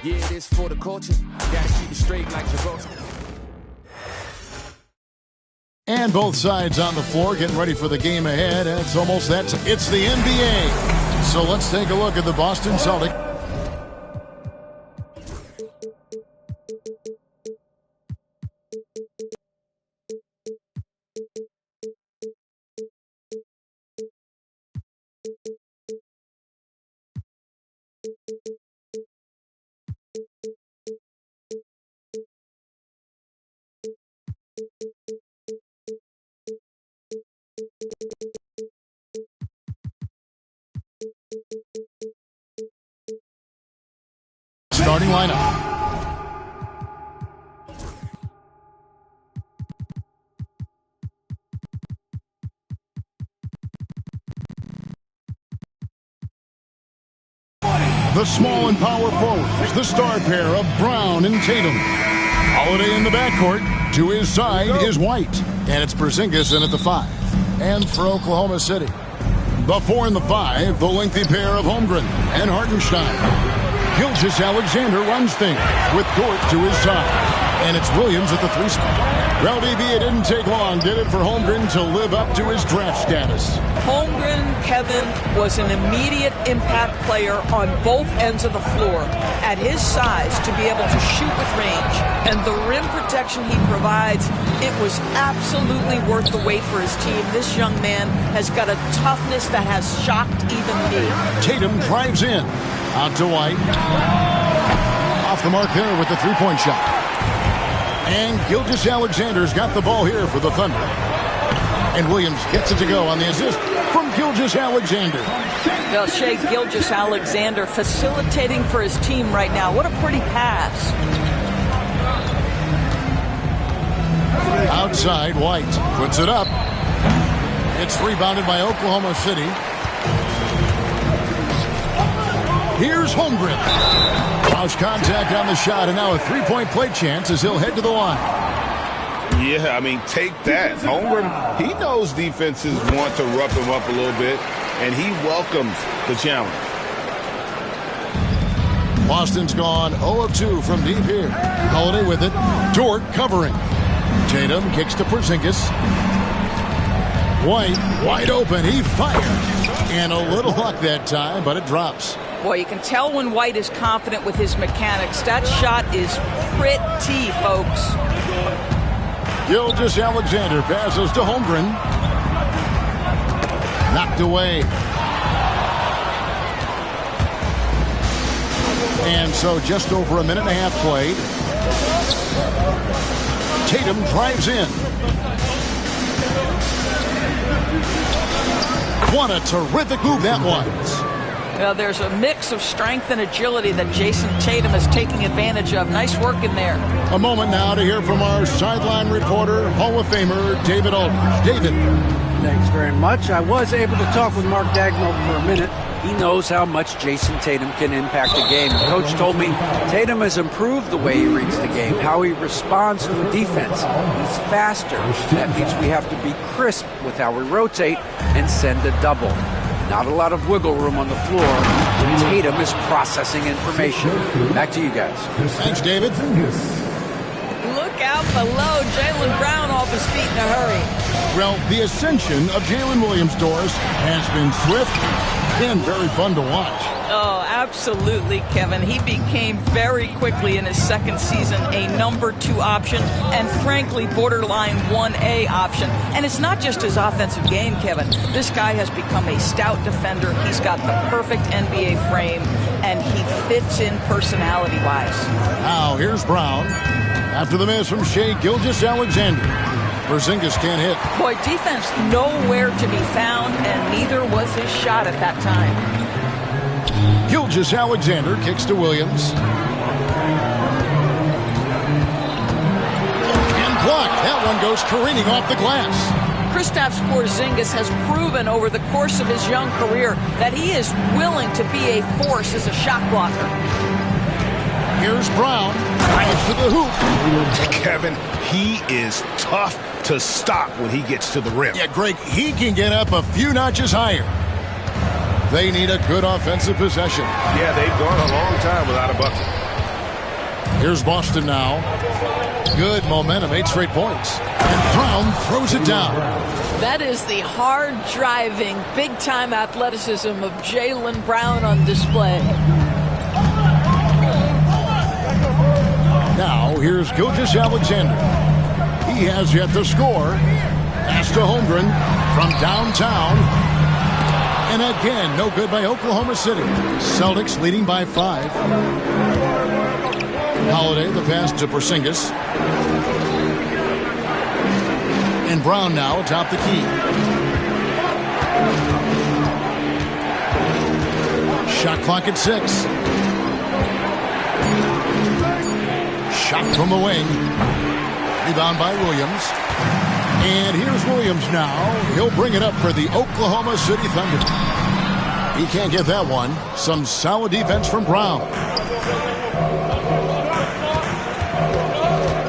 Yeah, it is for the culture. Gotta keep it straight like Gibraltar. And both sides on the floor getting ready for the game ahead. It's the NBA. So let's take a look at the Boston Celtics. Starting lineup. The small and power forwards, the star pair of Brown and Tatum. Holiday in the backcourt. To his side is White. And it's Porzingis in at the 5. And for Oklahoma City, the 4 and the 5, the lengthy pair of Holmgren and Hartenstein. Gilgeous-Alexander runs things with Dort to his side. And it's Williams at the 3 spot. Well, DB, it didn't take long, did it, for Holmgren to live up to his draft status? Holmgren, Kevin, was an immediate impact player on both ends of the floor. At his size, to be able to shoot with range and the rim protection he provides, it was absolutely worth the wait for his team. This young man has got a toughness that has shocked even me. Tatum drives in. Out to White. Off the mark there with the three-point shot. And Gilgeous-Alexander's got the ball here for the Thunder. And Williams gets it to go on the assist from Gilgeous-Alexander. Well, Shea Gilgeous-Alexander facilitating for his team right now. What a pretty pass. Outside, White puts it up. It's rebounded by Oklahoma City. Here's Holmgren. Lost contact on the shot, and now a three-point play chance as he'll head to the line. Yeah, I mean, take that. Holmgren, he knows defenses want to rough him up a little bit, and he welcomes the challenge. Boston's gone 0 of 2 from deep here. Holiday with it. Dort covering. Tatum kicks to Porzingis. White wide open. He fired. And a little luck that time, but it drops. Boy, you can tell when White is confident with his mechanics. That shot is pretty, folks. Gilgeous-Alexander passes to Holmgren. Knocked away. And so just over a minute and a half played. Tatum drives in. What a terrific move that was. Well, there's a mix of strength and agility that Jason Tatum is taking advantage of. Nice work in there. A moment now to hear from our sideline reporter, Hall of Famer David Aldridge. David. Thanks very much. I was able to talk with Mark Dagnall for a minute. He knows how much Jason Tatum can impact a game. Coach told me Tatum has improved the way he reads the game, how he responds to the defense. He's faster. That means we have to be crisp with how we rotate and send a double. Not a lot of wiggle room on the floor. Tatum is processing information. Back to you guys. Thanks, David. Look out below. Jaylen Brown off his feet in a hurry. Well, the ascension of Jalen Williams-Doris has been swift and very fun to watch. Oh, absolutely, Kevin. He became very quickly in his second season a number 2 option and, frankly, borderline 1A option. And it's not just his offensive game, Kevin. This guy has become a stout defender. He's got the perfect NBA frame, and he fits in personality-wise. Now, here's Brown. After the miss from Shea Gilgeous-Alexander. Porzingis can't hit. Boy, defense nowhere to be found, and neither was his shot at that time. Gilgeous-Alexander kicks to Williams. And blocked. That one goes careening off the glass. Kristaps Porzingis has proven over the course of his young career that he is willing to be a force as a shot blocker. Here's Brown. Drives to the hoop. Kevin, he is tough to stop when he gets to the rim. Yeah, Greg, he can get up a few notches higher. They need a good offensive possession. Yeah, they've gone a long time without a bucket. Here's Boston now. Good momentum, 8 straight points. And Brown throws it down. That is the hard-driving, big-time athleticism of Jaylen Brown on display. Now, here's Gilgeous-Alexander. He has yet to score. Pass to Holmgren from downtown. And again, no good by Oklahoma City. Celtics leading by 5. Holiday, the pass to Porzingis. And Brown now atop the key. Shot clock at 6. Shot from the wing. Rebound by Williams. And here's Williams now. He'll bring it up for the Oklahoma City Thunder. He can't get that one. Some solid defense from Brown.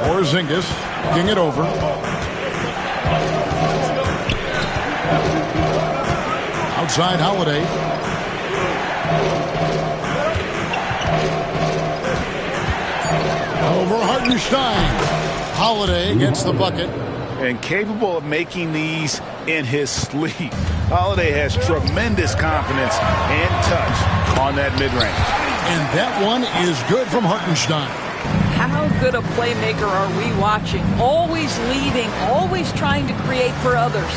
Porzingis getting it over. Outside Holiday. Over Hartenstein. Holiday gets the bucket. And capable of making these in his sleep. Holiday has tremendous confidence and touch on that mid-range. And that one is good from Hartenstein. How good a playmaker are we watching? Always leading, always trying to create for others.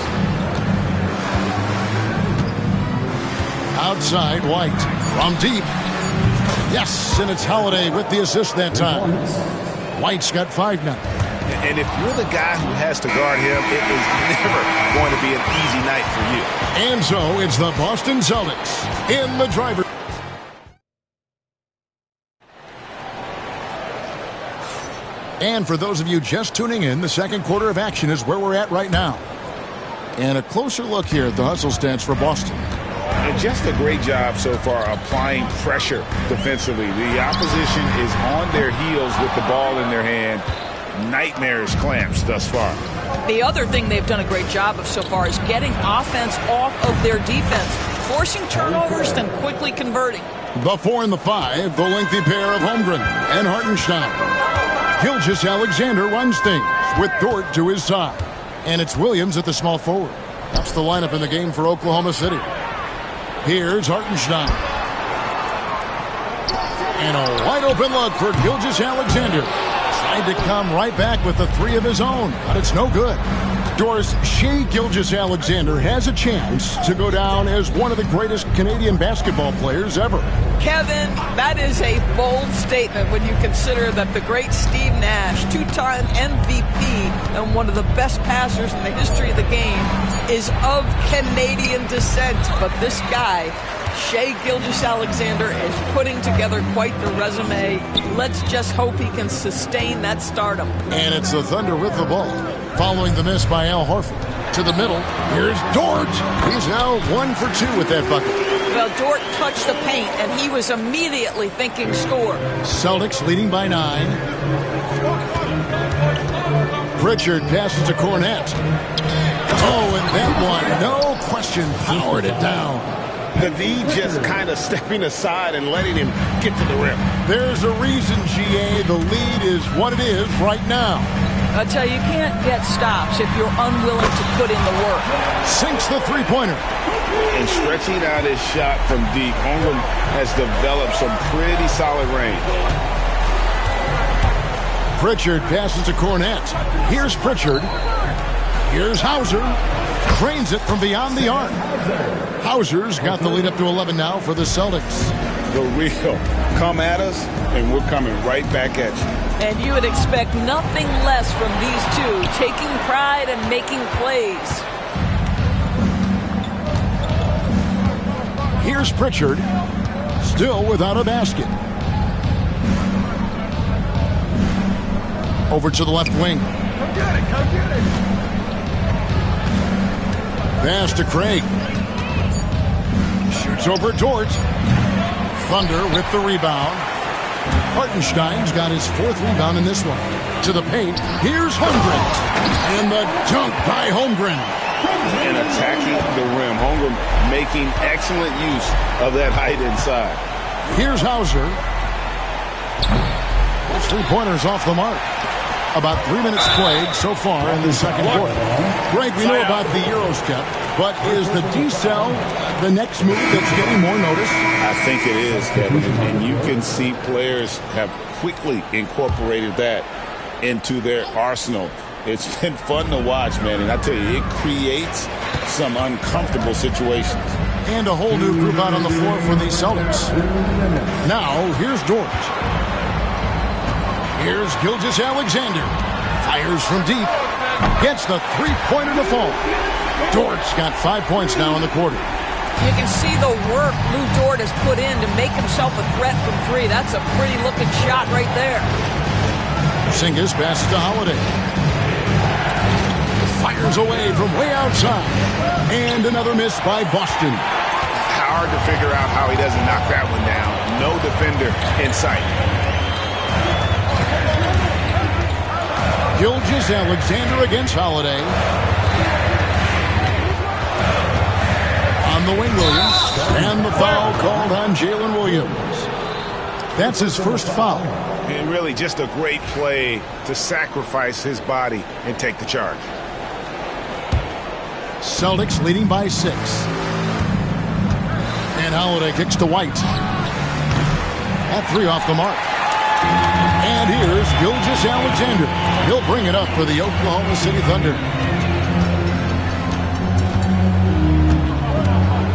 Outside White from deep. Yes, and it's Holiday with the assist that time. White's got 5 now. And if you're the guy who has to guard him, it is never going to be an easy night for you. And so it's the Boston Celtics in the driver. And for those of you just tuning in, the second quarter of action is where we're at right now. And a closer look here at the hustle stats for Boston. And just a great job so far applying pressure defensively. The opposition is on their heels with the ball in their hand. Nightmarish clamps thus far. The other thing they've done a great job of so far is getting offense off of their defense, forcing turnovers, then quickly converting. The 4 and the 5, the lengthy pair of Holmgren and Hartenstein. Gilgeous-Alexander runs things with Dort to his side. And it's Williams at the small forward. That's the lineup in the game for Oklahoma City. Here's Hartenstein. And a wide open look for Gilgeous-Alexander. Tried to come right back with the 3 of his own, but it's no good. Doris, Shea Gilgeous-Alexander has a chance to go down as one of the greatest Canadian basketball players ever. Kevin, that is a bold statement when you consider that the great Steve Nash, 2-time MVP and one of the best passers in the history of the game, is of Canadian descent. But this guy, Shea Gilgeous-Alexander, is putting together quite the resume. Let's just hope he can sustain that stardom. And it's the Thunder with the ball, following the miss by Al Horford. To the middle, here's Dort. He's now 1 for 2 with that bucket. Well, Dort touched the paint, and he was immediately thinking score. Celtics leading by 9. Pritchard passes to Cornette. Oh, and that one, no question, powered it down. The D just kind of stepping aside and letting him get to the rim. There's a reason, GA, the lead is what it is right now. I tell you, you can't get stops if you're unwilling to put in the work. Sinks the three-pointer. And stretching out his shot from deep, Holmgren has developed some pretty solid range. Pritchard passes to Cornette. Here's Pritchard. Here's Hauser. Drains it from beyond the arc. Hauser's got the lead up to 11 now for the Celtics. The real. Come at us, and we're coming right back at you. And you would expect nothing less from these two, taking pride and making plays. Here's Pritchard, still without a basket. Over to the left wing. Come get it, come get it. Pass to Craig. Shoots over Dort. Thunder with the rebound. Hartenstein's got his 4th rebound in this one. To the paint. Here's Holmgren. And the dunk by Holmgren. And attacking the rim. Holmgren making excellent use of that height inside. Here's Hauser. three-pointers off the mark. About 3 minutes played so far in the second quarter. Greg, we know about the Euro step, but is the decel the next move that's getting more notice? I think it is, Kevin, and you can see players have quickly incorporated that into their arsenal. It's been fun to watch, man, and I tell you, it creates some uncomfortable situations. And a whole new group out on the floor for the Celtics. Now, here's Dort. Here's Gilgeous-Alexander. Fires from deep. Gets the three-pointer to fall. Dort's got 5 points now in the quarter. You can see the work Lou Dort has put in to make himself a threat from three. That's a pretty-looking shot right there. Porzingis passes to Holiday. Fires away from way outside. And another miss by Boston. Hard to figure out how he doesn't knock that one down. No defender in sight. Gilgeous-Alexander against Holiday. On the wing, Williams. And the foul called on Jalen Williams. That's his first foul. And really just a great play to sacrifice his body and take the charge. Celtics leading by 6. And Holiday kicks to White. At 3 off the mark. And here's Gilgeous-Alexander. He'll bring it up for the Oklahoma City Thunder.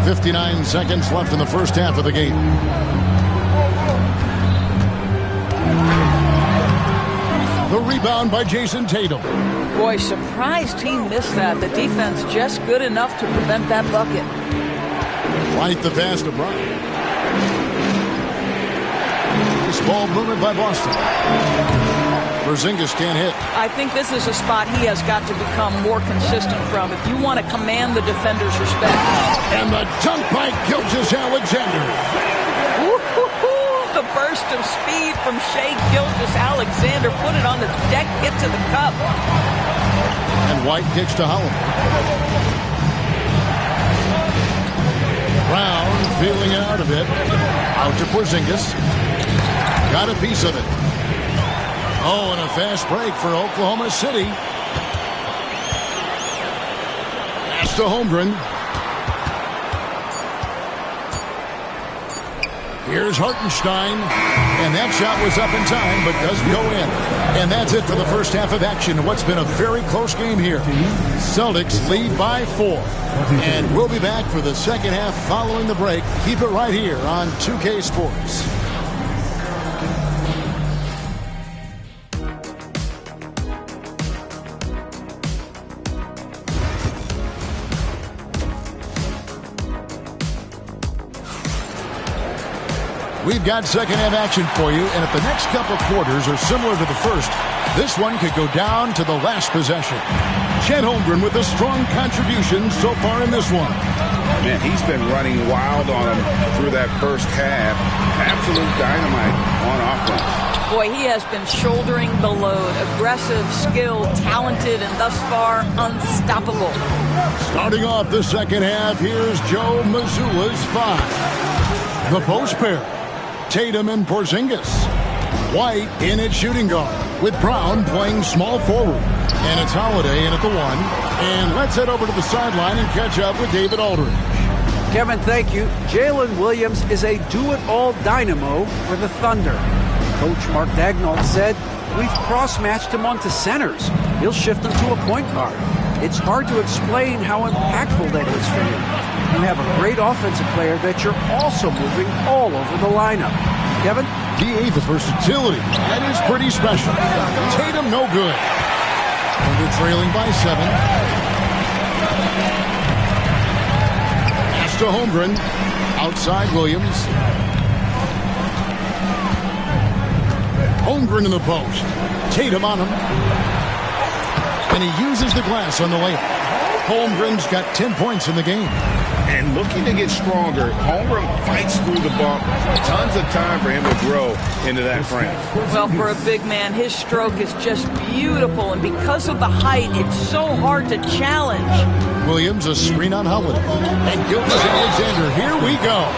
59 seconds left in the first half of the game. The rebound by Jason Tatum. Boy, surprised he missed that. The defense just good enough to prevent that bucket. White the pass to Bryant. Nice ball movement by Boston. Porzingis can't hit. I think this is a spot he has got to become more consistent from if you want to command the defender's respect. And the dunk by Gilgeous-Alexander. The burst of speed from Shai Gilgeous-Alexander. Put it on the deck, get to the cup. And White kicks to Holiday. Brown feeling it out a bit. Out to Porzingis. Got a piece of it. Oh, and a fast break for Oklahoma City. Pass to Holmgren. Here's Hartenstein. And that shot was up in time, but doesn't go in. And that's it for the first half of action in what's been a very close game here. Celtics lead by 4. And we'll be back for the second half following the break. Keep it right here on 2K Sports. We've got second half action for you, and if the next couple quarters are similar to the first, this one could go down to the last possession. Chet Holmgren with a strong contribution so far in this one. Man, he's been running wild on him through that first half. Absolute dynamite on offense. Boy, he has been shouldering the load. Aggressive, skilled, talented, and thus far unstoppable. Starting off the second half, here's Joe Mazzulla's 5. The post pair. Tatum and Porzingis. White in at shooting guard with Brown playing small forward. And it's Holiday in at the 1. And let's head over to the sideline and catch up with David Aldridge. Kevin, thank you. Jalen Williams is a do-it-all dynamo for the Thunder. Coach Mark Daigneault said, we've cross-matched him onto centers. He'll shift them to a point guard. It's hard to explain how impactful that is for you. You have a great offensive player that you're also moving all over the lineup. Kevin? The versatility. That is pretty special. Tatum no good. And they're trailing by 7. Pass to Holmgren. Outside Williams. Holmgren in the post. Tatum on him. And he uses the glass on the layup. Holmgren's got 10 points in the game. And looking to get stronger, Holmgren fights through the bump. Tons of time for him to grow into that frame. Well, for a big man, his stroke is just beautiful. And because of the height, it's so hard to challenge. Williams, a screen on Holiday. And Gilgeous-Alexander, here we go.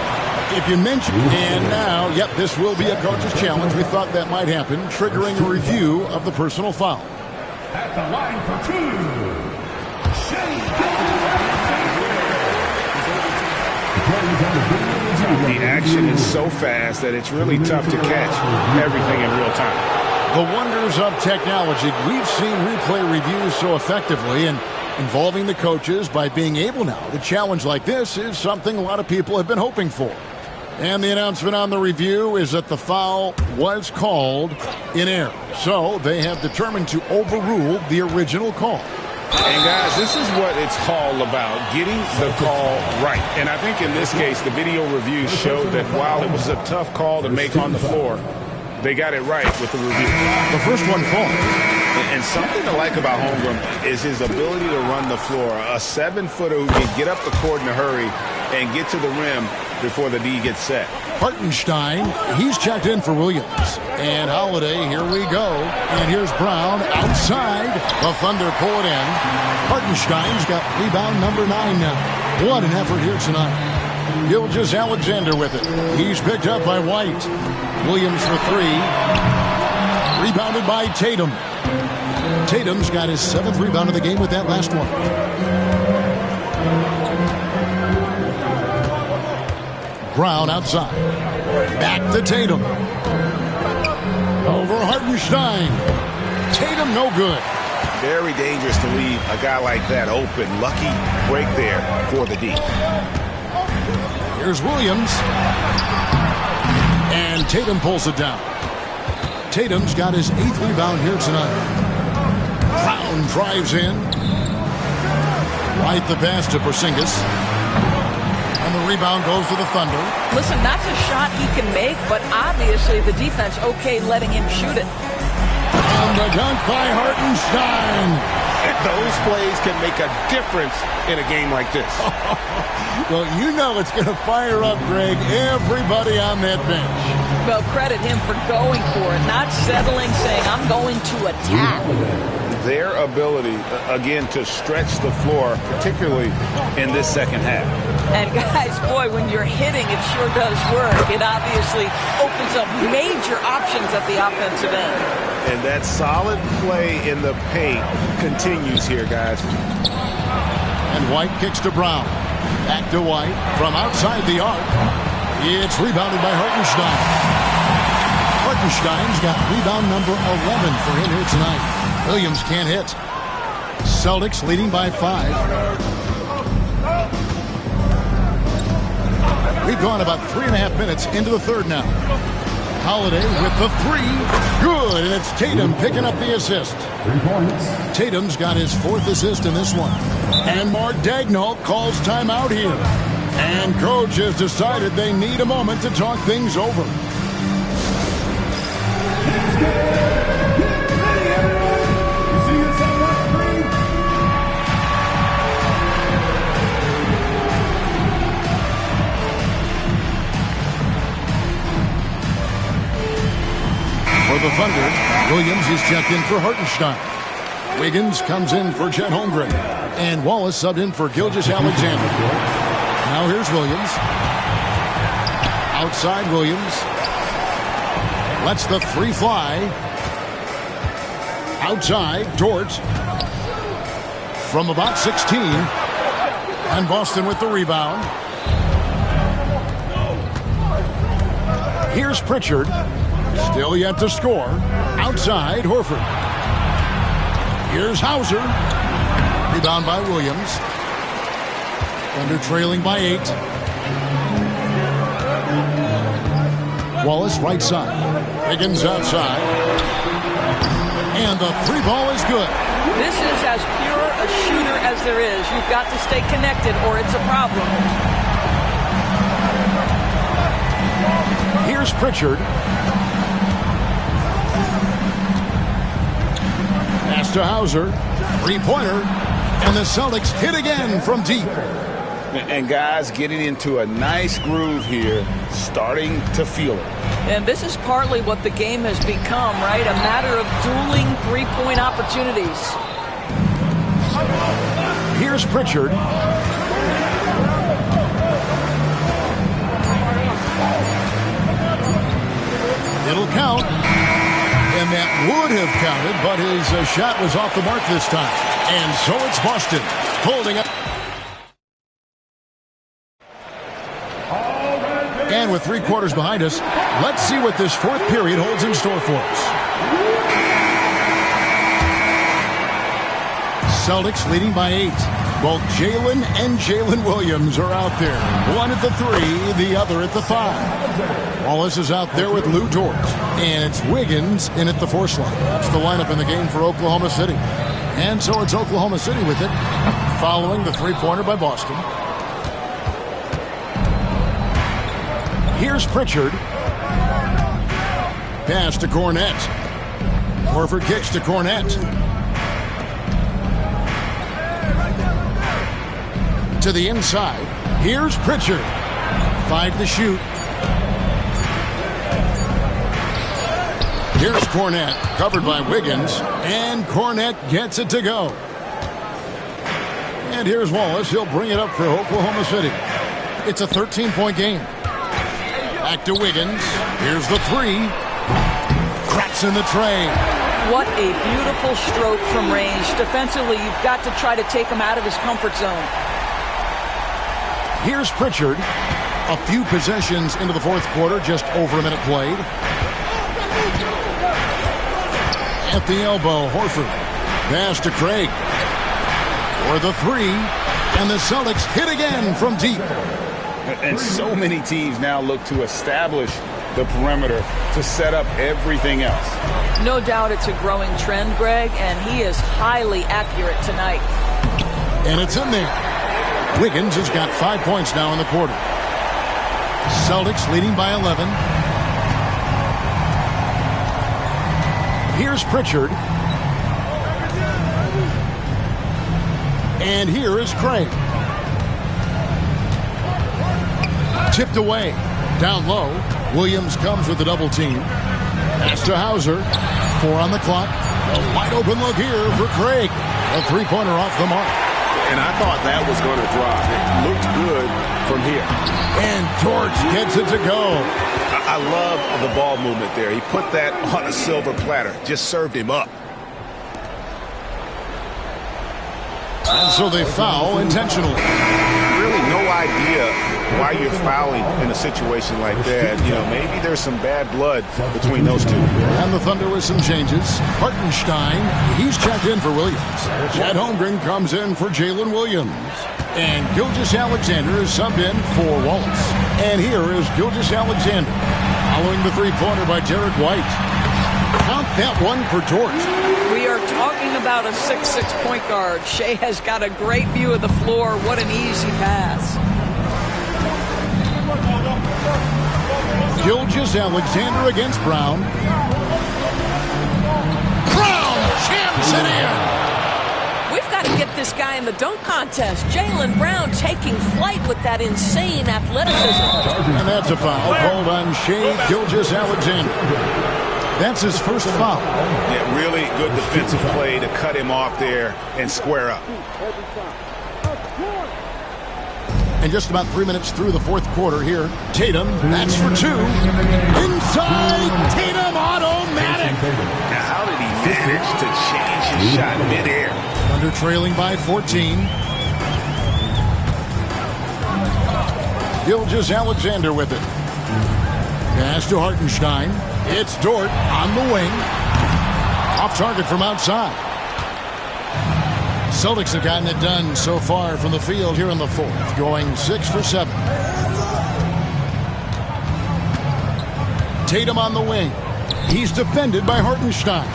If you mention, and now, yep, this will be a coach's challenge. We thought that might happen, triggering a review of the personal foul. At the line for two, the action is so fast that it's really tough to catch everything in real time. The wonders of technology. We've seen replay reviews so effectively, and involving the coaches by being able now to challenge like this is something a lot of people have been hoping for. And the announcement on the review is that the foul was called in error. So they have determined to overrule the original call. And guys, this is what it's all about, getting the call right. And I think in this case, the video review showed that while it was a tough call to make on the floor, they got it right with the review. The first one falls. And something to like about Holmgren is his ability to run the floor. A 7-footer who can get up the court in a hurry and get to the rim before the D gets set. Hartenstein, he's checked in for Williams. And Holiday, here we go. And here's Brown outside. The Thunder pull it in. Hartenstein's got rebound number 9 now. What an effort here tonight. Gilgeous-Alexander with it. He's picked up by White. Williams for 3. Rebounded by Tatum. Tatum's got his 7th rebound of the game with that last one. Brown outside. Back to Tatum. Over Hartenstein. Tatum no good. Very dangerous to leave a guy like that open. Lucky break there for the D. Here's Williams. And Tatum pulls it down. Tatum's got his 8th rebound here tonight. Brown drives in. Right the pass to Porzingis. And the rebound goes to the Thunder. Listen, that's a shot he can make, but obviously the defense okay letting him shoot it. And the dunk by Hartenstein. Those plays can make a difference in a game like this. Well, you know it's going to fire up, Greg, everybody on that bench. Well, credit him for going for it, not settling, saying, I'm going to attack. Their ability, again, to stretch the floor, particularly in this second half. And guys, boy, when you're hitting, it sure does work. It obviously opens up major options at the offensive end. And that solid play in the paint continues here, guys. And White kicks to Brown. Back to White from outside the arc. It's rebounded by Hartenstein. Hartenstein's got rebound number 11 for him here tonight. Williams can't hit. Celtics leading by 5. We've gone about 3.5 minutes into the third now. Holiday with the 3. Good, and it's Tatum picking up the assist. 3 points. Tatum's got his 4th assist in this one. And Mark Daigneault calls timeout here. And coach has decided they need a moment to talk things over. For the Thunder, Williams is checked in for Hartenstein. Wiggins comes in for Chet Holmgren. And Wallace subbed in for Gilgeous-Alexander. Now here's Williams. Outside Williams. Lets the 3 fly. Outside, Dort. From about 16. And Boston with the rebound. Here's Pritchard. Still yet to score. Outside, Horford. Here's Hauser. Rebound by Williams. Thunder trailing by 8. Wallace right side. Wiggins outside. And the 3 ball is good. This is as pure a shooter as there is. You've got to stay connected or it's a problem. Here's Pritchard. Pass to Hauser. 3-pointer. And the Celtics hit again from deep. And guys getting into a nice groove here, starting to feel it. And this is partly what the game has become, right? A matter of dueling 3-point opportunities. Here's Pritchard. count. And that would have counted, but his shot was off the mark this time. And so it's Boston holding up. And with 3 quarters behind us, let's see what this 4th period holds in store for us. Celtics leading by 8. Both Jalen and Jalen Williams are out there. One at the 3, the other at the 5. Wallace is out there with Lou Dort. And it's Wiggins in at the 4 slot. That's the lineup in the game for Oklahoma City. And so it's Oklahoma City with it, following the 3-pointer by Boston. Here's Pritchard. Pass to Cornette. Horford kicks to Cornette. To the inside. Here's Pritchard. 5 to shoot. Here's Cornette, covered by Wiggins, and Cornette gets it to go. And here's Wallace. He'll bring it up for Oklahoma City. It's a 13-point game. Back to Wiggins. Here's the 3. Cracks in the tray. What a beautiful stroke from range. Defensively, you've got to try to take him out of his comfort zone. Here's Pritchard. A few possessions into the 4th quarter, just over a minute played. At the elbow, Horford. Pass to Craig. For the 3. And the Celtics hit again from deep. And so many teams now look to establish the perimeter to set up everything else. No doubt it's a growing trend, Greg, and he is highly accurate tonight. And it's in there. Wiggins has got 5 points now in the quarter. Celtics leading by 11. Here's Pritchard. And here is Craig. Tipped away. Down low. Williams comes with the double team. Pass to Hauser. 4 on the clock. A wide open look here for Craig. A 3-pointer off the mark. And I thought that was going to drop. It looked good from here. And George gets it to go. I love the ball movement there. He put that on a silver platter. Just served him up. And so they foul intentionally. Really no idea why you're fouling in a situation like that. You know, maybe there's some bad blood between those two. And the Thunder with some changes. Hartenstein, he's checked in for Williams. Chet Holmgren comes in for Jalen Williams. And Gilgeous-Alexander is subbed in for Wallace. And here is Gilgeous-Alexander, following the 3-pointer by Derek White. Count that one for Dort. We are talking about a 6'6" point guard. Shea has got a great view of the floor. What an easy pass. Gilgeous-Alexander against Brown. Brown jams it in. We've got to get this guy in the dunk contest. Jaylen Brown taking flight with that insane athleticism. And that's a foul called on Shea Gilgeous-Alexander. That's his first foul. Yeah, really good defensive play to cut him off there and square up. And just about 3 minutes through the 4th quarter here. Tatum, that's for 2. Inside, Tatum automatic. Now, how did he manage to change his shot midair? Thunder trailing by 14. Gilgeous-Alexander with it. Pass to Hartenstein. It's Dort on the wing. Off target from outside. Celtics have gotten it done so far from the field here in the 4th, going 6 for 7. Tatum on the wing. He's defended by Hartenstein.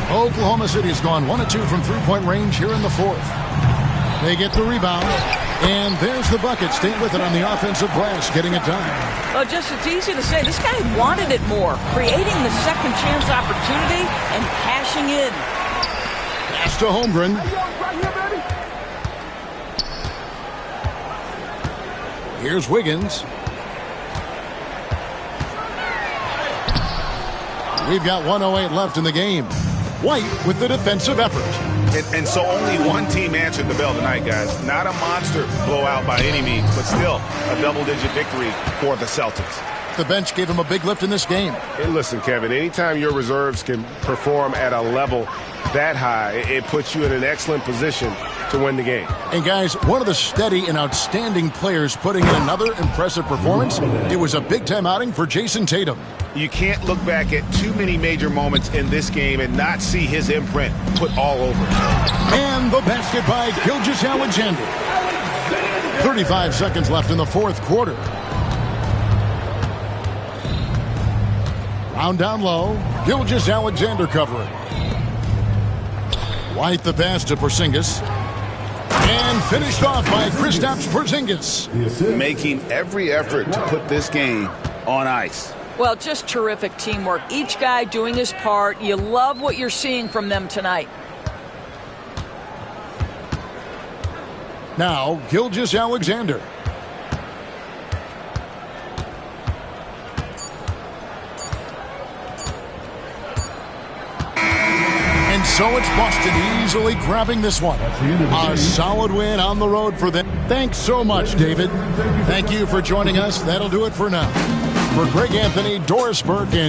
Oklahoma City has gone 1 of 2 from 3-point range here in the 4th. They get the rebound. And there's the bucket. Staying with it on the offensive glass, getting it done. Well, it's easy to say. This guy wanted it more, creating the second chance opportunity and cashing in. Pass to Holmgren. Here's Wiggins. We've got 1:08 left in the game. White with the defensive effort. And so only one team answered the bell tonight, guys. Not a monster blowout by any means, but still a double-digit victory for the Celtics. The bench gave him a big lift in this game. Hey, listen, Kevin, anytime your reserves can perform at a level that high, it puts you in an excellent position to win the game. And guys, one of the steady and outstanding players putting in another impressive performance. It was a big-time outing for Jason Tatum. You can't look back at too many major moments in this game and not see his imprint put all over it. And the basket by Gilgeous-Alexander. 35 seconds left in the fourth quarter. Round down low. Gilgeous-Alexander covering. White the pass to Porzingis. And finished off by Kristaps Porzingis. Making every effort to put this game on ice. Well, just terrific teamwork. Each guy doing his part. You love what you're seeing from them tonight. Now, Gilgeous-Alexander. And so it's Boston easily grabbing this one. A solid win on the road for them. Thanks so much, David. Thank you for joining us. That'll do it for now. For Greg Anthony, Doris Burke, and